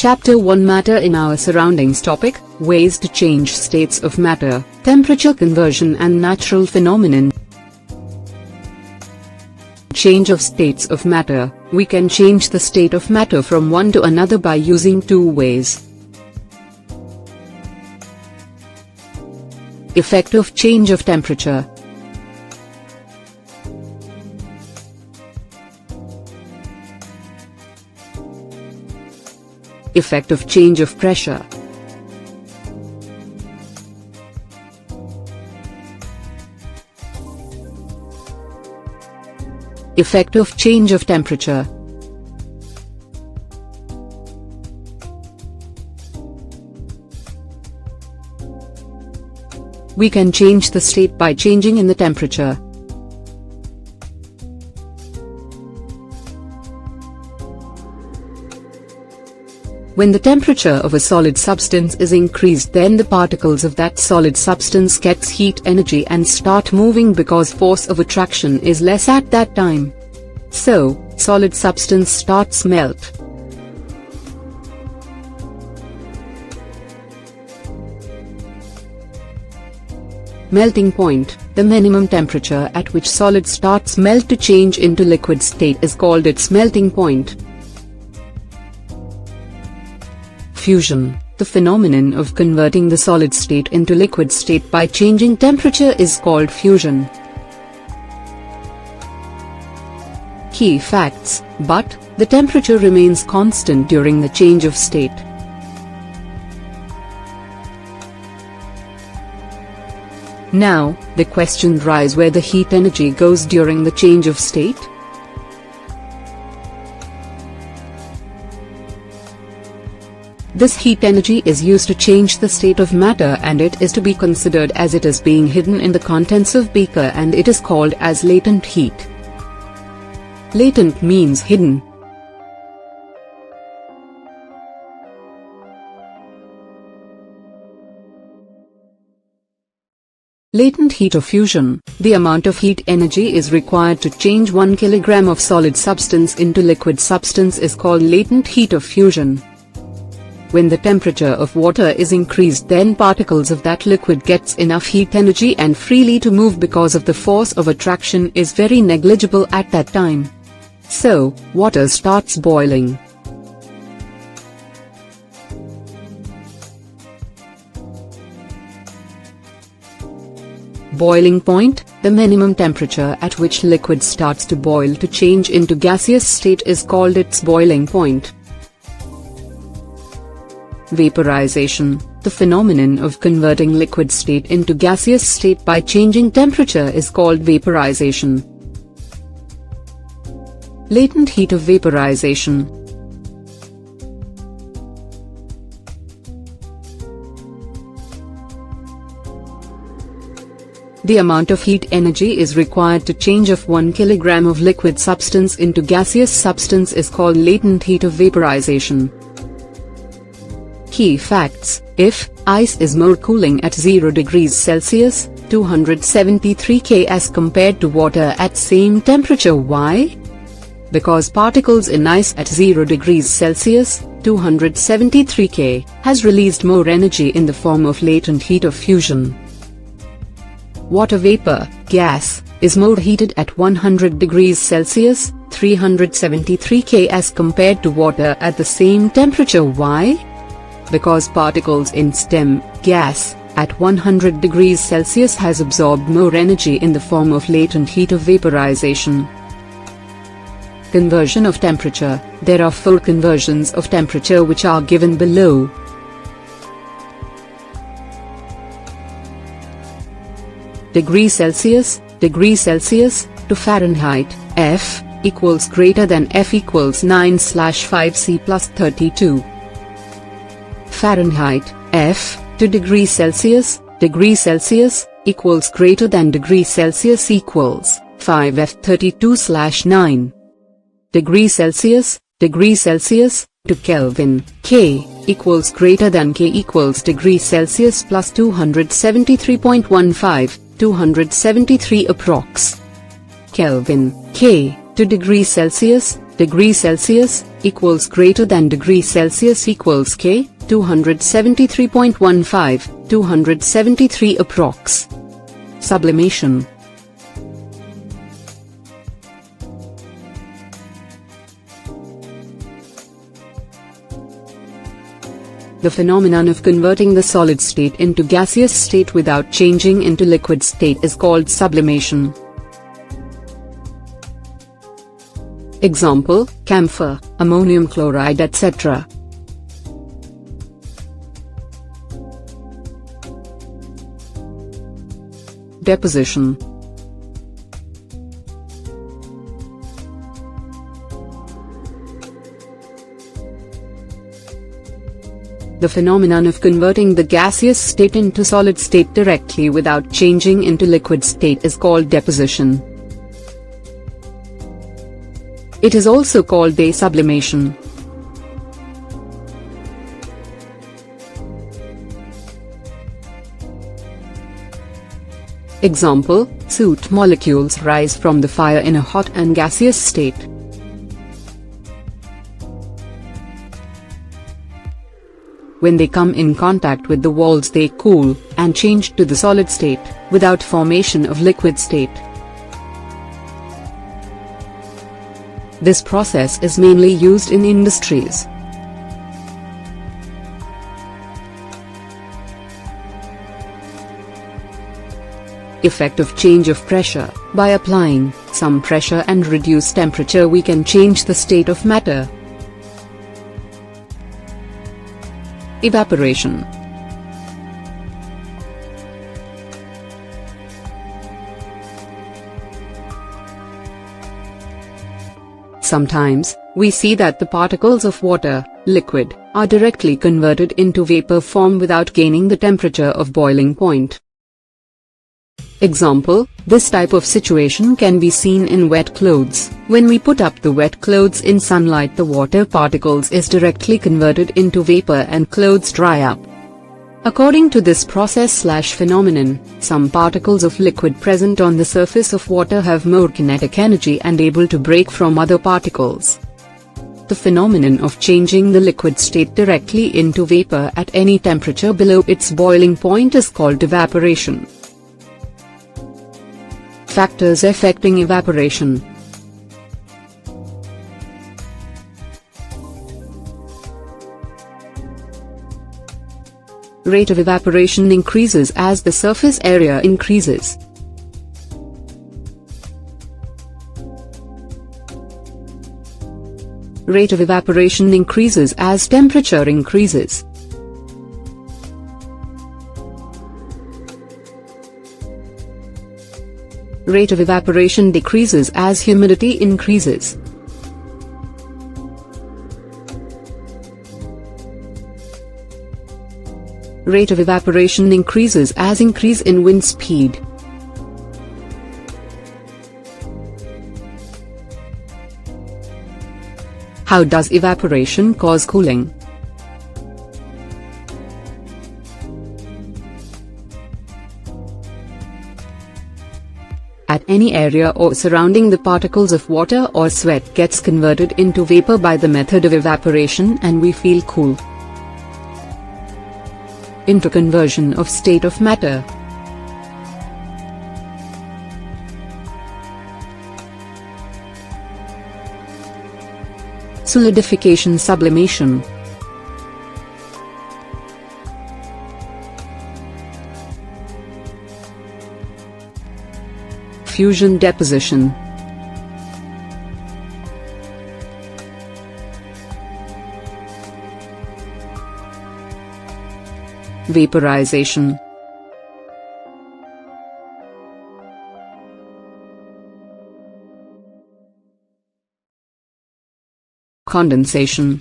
Chapter 1 Matter in our surroundings. Topic: Ways to change states of matter, temperature conversion and natural phenomenon. Change of states of matter. We can change the state of matter from one to another by using two ways. Effect of change of temperature. Effect of change of pressure. Effect of change of temperature. We can change the state by changing in the temperature. When the temperature of a solid substance is increased, then the particles of that solid substance gets heat energy and start moving because force of attraction is less at that time. So, solid substance starts melt. Melting point. The minimum temperature at which solid starts melt to change into liquid state is called its melting point. Fusion. The phenomenon of converting the solid state into liquid state by changing temperature is called fusion. Key facts: but the temperature remains constant during the change of state. Now, the question arises where the heat energy goes during the change of state. This heat energy is used to change the state of matter, and it is to be considered as it is being hidden in the contents of beaker, and it is called as latent heat. Latent means hidden. Latent heat of fusion. The amount of heat energy is required to change 1 kilogram of solid substance into liquid substance is called latent heat of fusion. When the temperature of water is increased, then particles of that liquid gets enough heat energy and freely to move because of the force of attraction is very negligible at that time. So, water starts boiling. Boiling point. The minimum temperature at which liquid starts to boil to change into gaseous state is called its boiling point. Vaporization. The phenomenon of converting liquid state into gaseous state by changing temperature is called vaporization. Latent heat of vaporization. The amount of heat energy is required to change of 1 kilogram of liquid substance into gaseous substance is called latent heat of vaporization. Key facts: if ice is more cooling at 0 degrees Celsius, 273 K as compared to water at same temperature, why? Because particles in ice at 0 degrees Celsius, 273 K, has released more energy in the form of latent heat of fusion. Water vapor, gas, is more heated at 100 degrees Celsius, 373 K as compared to water at the same temperature, why? Because particles in steam, gas, at 100 degrees Celsius has absorbed more energy in the form of latent heat of vaporization. Conversion of temperature. There are 4 conversions of temperature which are given below. Degree Celsius to Fahrenheit, F equals greater than F equals 9/5C plus 32. Fahrenheit, F, to degree Celsius equals greater than degree Celsius equals 5F32/9. Degree Celsius to Kelvin, K, equals greater than K equals degree Celsius plus 273.15, 273 approx. Kelvin, K, to degree Celsius degree Celsius equals greater than degree Celsius equals K, 273.15, 273 approx. Sublimation. The phenomenon of converting the solid state into gaseous state without changing into liquid state is called sublimation. Example: camphor, ammonium chloride, etc. Deposition. The phenomenon of converting the gaseous state into solid state directly without changing into liquid state is called deposition. It is also called sublimation. Example: soot molecules rise from the fire in a hot and gaseous state. When they come in contact with the walls they cool, and change to the solid state, without formation of liquid state. This process is mainly used in industries. Effect of change of pressure: by applying some pressure and reduce temperature we can change the state of matter. Evaporation. Sometimes, we see that the particles of water, liquid, are directly converted into vapor form without gaining the temperature of boiling point. Example: this type of situation can be seen in wet clothes. When we put up the wet clothes in sunlight, the water particles is directly converted into vapor and clothes dry up. According to this process/phenomenon, some particles of liquid present on the surface of water have more kinetic energy and able to break from other particles. The phenomenon of changing the liquid state directly into vapor at any temperature below its boiling point is called evaporation. Factors affecting evaporation. Rate of evaporation increases as the surface area increases. Rate of evaporation increases as temperature increases. Rate of evaporation decreases as humidity increases. Rate of evaporation increases as increase in wind speed. How does evaporation cause cooling? At any area or surrounding, the particles of water or sweat gets converted into vapor by the method of evaporation and we feel cool. Interconversion of state of matter. Solidification, sublimation. Fusion, deposition. Vaporization. Condensation.